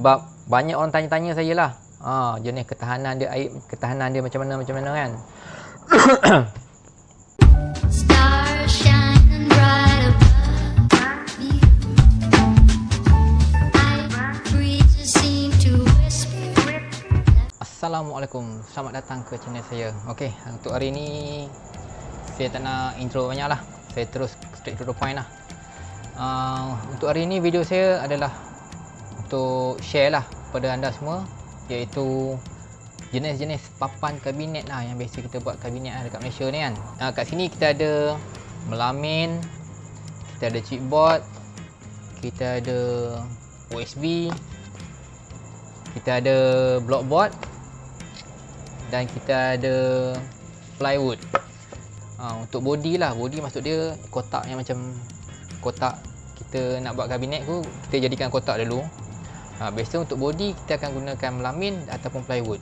Sebab banyak orang tanya-tanya saya lah, jenis ketahanan dia, air ketahanan dia macam mana kan. Stars shining bright above you. Breezes seem to whisper. Assalamualaikum, selamat datang ke channel saya. Okey, untuk hari ni saya tak nak intro banyak lah, saya terus straight to the point lah. Untuk hari ni video saya adalah untuk share lah pada anda semua, iaitu jenis-jenis papan kabinet lah yang biasa kita buat kabinet lah dekat Malaysia ni kan. Kat sini kita ada melamin, kita ada chipboard, kita ada OSB, kita ada blockboard, dan kita ada plywood. Untuk body lah, body maksud dia kotak yang macam kotak kita nak buat kabinet tu, kita jadikan kotak dulu. Biasa untuk body kita akan gunakan melamin ataupun plywood.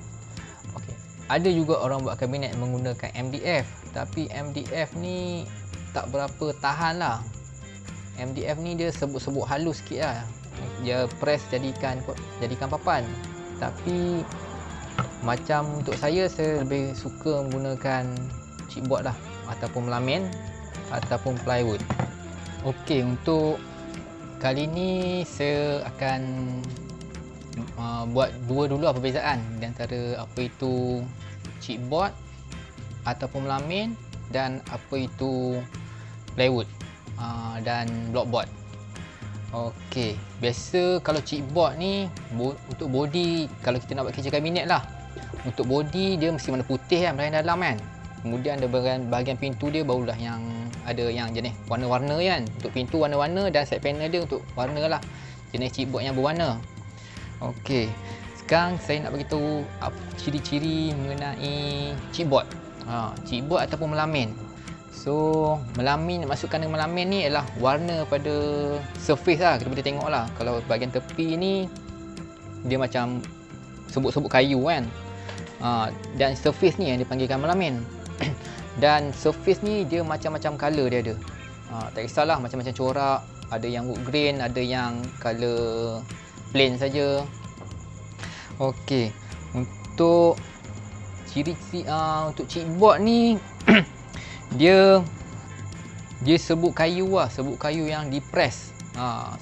Okay. Ada juga orang buat kabinet menggunakan MDF, tapi MDF ni tak berapa tahan lah. MDF ni dia sebut-sebut halus sikit lah, dia press jadikan papan. Tapi macam untuk saya lebih suka menggunakan chipboard lah, ataupun melamin ataupun plywood. Okey, untuk kali ni saya akan buat dua dulu perbezaan di antara apa itu chipboard ataupun melamin dan apa itu plywood dan blockboard. Okey, biasa kalau chipboard ni untuk body, kalau kita nak buat kerja kabinet lah, untuk body dia mesti warna putih kan, bahagian dalam kan. Kemudian ada bahagian pintu dia barulah yang ada yang jenis warna-warna kan. Untuk pintu warna-warna dan side panel dia untuk warna lah, jenis chipboard yang berwarna. Okey, sekarang saya nak beritahu ciri-ciri mengenai chipboard. Chipboard ataupun melamin. So, melamin, masukkan dengan melamin ni ialah warna pada surface lah, kita boleh tengok lah. Kalau bahagian tepi ni dia macam sebut-sebut kayu kan. Dan surface ni yang dipanggilkan melamin. Dan surface ni dia macam-macam color dia ada. Tak kisahlah, macam-macam corak, ada yang wood grain, ada yang color plain saja. Okey, untuk ciri-ciri untuk chipboard ni dia sebut kayu lah, sebut kayu yang dipress.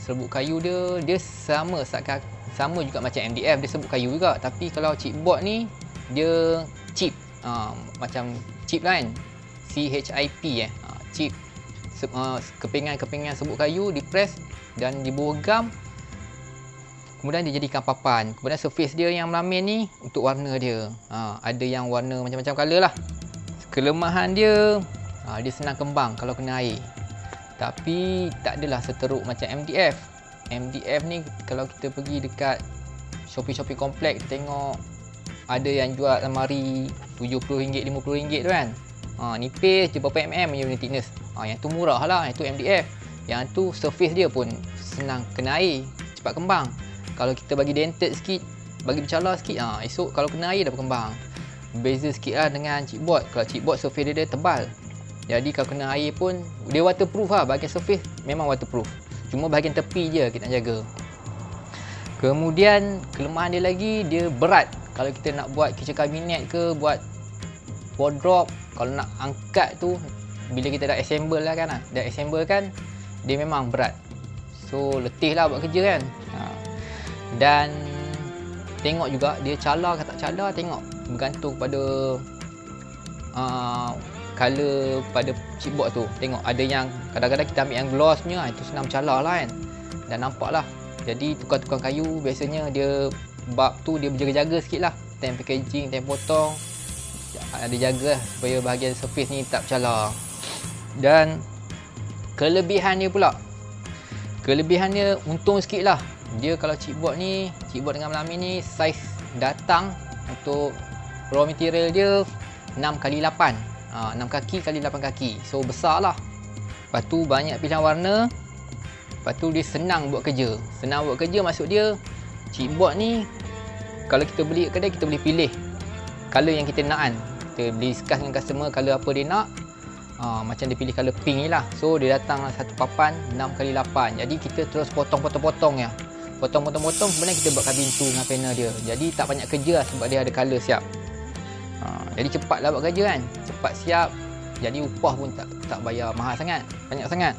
Sebut kayu dia sama juga macam MDF, dia sebut kayu juga. Tapi kalau chipboard ni dia chip, macam chip kan, CHIP chip. Kepingan sebut kayu dipress dan diborgam, kemudian dijadikan papan. Kemudian surface dia yang melamin ni untuk warna dia, ada yang warna macam-macam color lah. Kelemahan dia, dia senang kembang kalau kena air, tapi tak adalah seteruk macam MDF. MDF ni kalau kita pergi dekat Shopee komplek, kita tengok ada yang jual lemari RM70, RM50 tu kan. Nipis je berapa mm punya thickness. Yang tu murah lah, yang tu MDF. Yang tu surface dia pun senang kena air, cepat kembang. Kalau kita bagi dented sikit, bagi bercalar sikit, esok kalau kena air dah berkembang. Beza sikit lah dengan chipboard. Kalau chipboard surface dia tebal, jadi kalau kena air pun dia waterproof lah. Bahagian surface memang waterproof, cuma bahagian tepi je kita nak jaga. Kemudian kelemahan dia lagi, dia berat. Kalau kita nak buat kerja kabinet ke, buat wardrobe, kalau nak angkat tu, bila kita dah assemble lah kan, dia memang berat. So letih lah buat kerja kan. Dan tengok juga dia calar ke tak calar, tengok bergantung pada color pada chipboard tu. Tengok ada yang kadang-kadang kita ambil yang gloss punya, itu senang calar lah kan, dan nampak lah. Jadi tukang-tukang kayu biasanya dia bab tu dia berjaga-jaga sikit lah, time packaging, time potong, ada jaga lah supaya bahagian surface ni tak bercalar. Dan kelebihan dia pula, kelebihannya untung sikit lah. Dia kalau chipboard dengan melamin ni, saiz datang untuk raw material dia 6x8, 6 kaki x 8 kaki. So besar lah. Lepas tu banyak pilihan warna. Lepas tu dia senang buat kerja. Senang buat kerja maksud dia, chipboard ni kalau kita beli kat kedai, kita boleh pilih color yang kita nak kan. Kita boleh discuss dengan customer color apa dia nak. Macam dia pilih color pink ni lah. So dia datang satu papan 6x8. Jadi kita terus potong-potong-potong ya. potong-potong-potong, sebenarnya kita buatkan pintu dengan panel dia. Jadi tak banyak kerja lah sebab dia ada colour siap. Jadi cepatlah buat kerja kan, cepat siap. Jadi upah pun tak bayar mahal sangat, banyak sangat.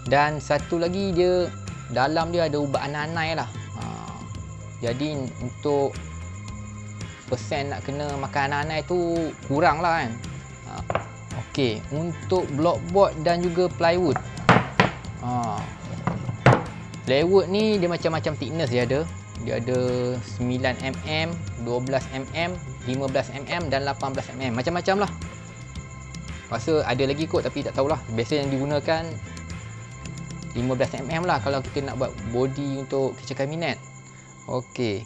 Dan satu lagi, dia dalam dia ada ubat anai lah. Jadi untuk persen nak kena makan anai tu kurang lah kan. Okey, untuk blockboard dan juga plywood. Plywood ni dia macam-macam thickness dia ada. Dia ada 9mm, 12mm, 15mm dan 18mm. Macam-macam lah. Rasa ada lagi kot tapi tak tahulah. Biasa yang digunakan 15mm lah kalau kita nak buat body untuk kitchen cabinet. Okey.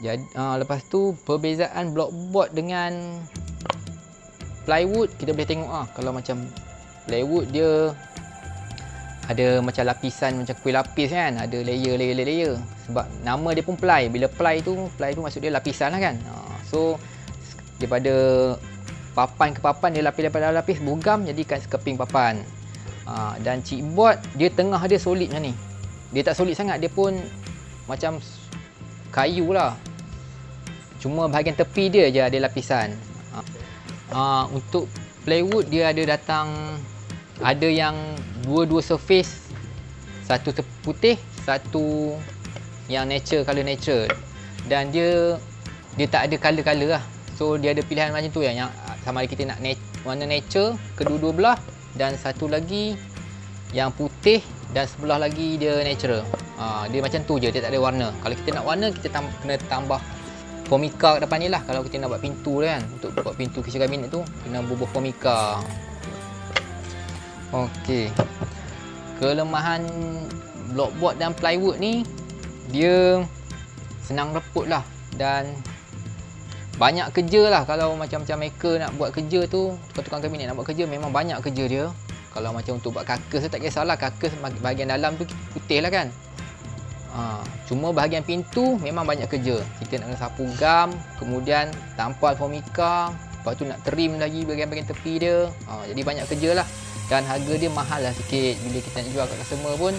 Jadi lepas tu perbezaan blockboard dengan plywood kita boleh tengok kalau macam plywood dia ada macam lapisan macam kuih lapis kan, ada layer. Sebab nama dia pun ply. Bila ply tu maksud dia lapisan lah kan. So daripada papan ke papan dia lapis bugam jadikan sekeping papan. Dan chipboard dia tengah dia solid macam ni. Dia tak solid sangat, dia pun macam kayu lah. Cuma bahagian tepi dia je ada lapisan. Untuk plywood dia ada yang dua surface, satu putih, satu yang color natural. Dan dia tak ada color lah. So dia ada pilihan macam tu yang sama ada kita nak warna nature kedua-dua belah, dan satu lagi yang putih dan sebelah lagi dia natural. Dia macam tu je, dia tak ada warna. Kalau kita nak warna, kita kena tambah formica kat depan ni lah. Kalau kita nak buat pintu kan, untuk buat pintu kitchen cabinet tu kena bubuh formica. Okey, kelemahan blockboard dan plywood ni, dia senang reput lah dan banyak kerja lah. Kalau macam maker nak buat kerja tu, tukang kabinet nak buat kerja, memang banyak kerja dia. Kalau macam untuk buat kakas tu tak kisahlah, kakas bahagian dalam tu putih lah kan. Cuma bahagian pintu memang banyak kerja. Kita nak kena sapu gam, kemudian tampal formica, lepas tu nak trim lagi bahagian-bahagian tepi dia. Jadi banyak kerja lah. Dan harga dia mahal lah sikit. Bila kita nak jual kat customer pun,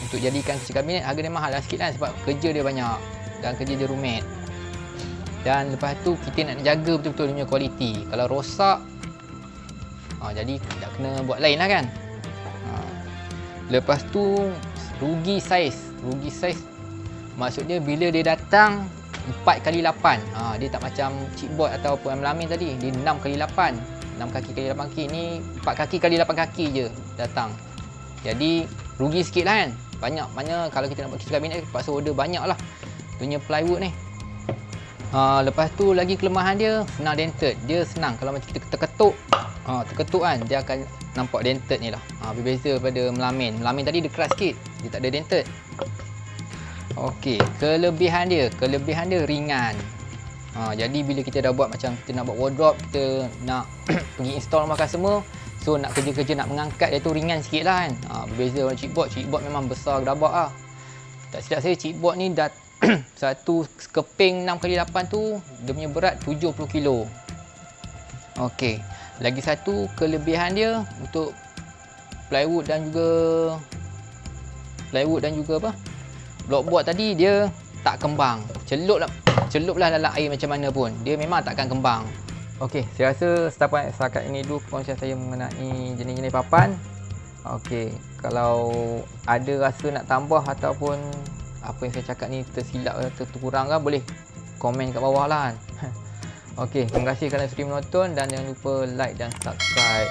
untuk jadikan kitchen cabinet, harga dia mahal lah sikit kan, sebab kerja dia banyak dan kerja dia rumit. Dan lepas tu kita nak jaga betul-betul dia punya kualiti. Kalau rosak, jadi tak kena buat lain lah kan. Lepas tu rugi saiz. Rugi saiz maksudnya bila dia datang 4x8. Dia tak macam chipboard ataupun melamin tadi, dia 6x8. 6 kaki kali 8 kaki ni 4 kaki kali 8 kaki je datang. Jadi rugi sikit lah kan. Banyak kalau kita nak buat kitchen cabinet terpaksa order banyak lah punya plywood ni. Lepas tu lagi kelemahan dia, senang dented. Dia senang kalau macam kita terketuk kan, dia akan nampak dented ni lah. Berbeza daripada melamin. Melamin tadi dia keras sikit, dia tak ada dented. Okey, kelebihan dia ringan. Jadi bila kita dah buat macam kita nak buat wardrobe, kita nak pergi install rumah customer, so nak kerja-kerja nak mengangkat dia tu ringan sikit lah kan. Berbeza dengan chipboard memang besar gedabak lah. Tak silap saya, chipboard ni dah satu keping 6x8 tu dia punya berat 70 kilo. Okey, lagi satu kelebihan dia untuk plywood dan juga blockboard tadi, dia tak kembang. Celuplah dalam air macam mana pun, dia memang takkan kembang. Okey, saya rasa setakat ini dulu perkongsian saya mengenai jenis-jenis papan. Okey, kalau ada rasa nak tambah ataupun apa yang saya cakap ni tersilap atau terkurang kan, boleh komen kat bawah lah kan. Okey, terima kasih kerana sudi menonton dan jangan lupa like dan subscribe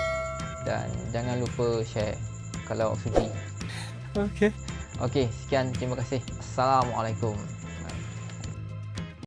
dan jangan lupa share kalau sudi. Okey, sekian, terima kasih. Assalamualaikum.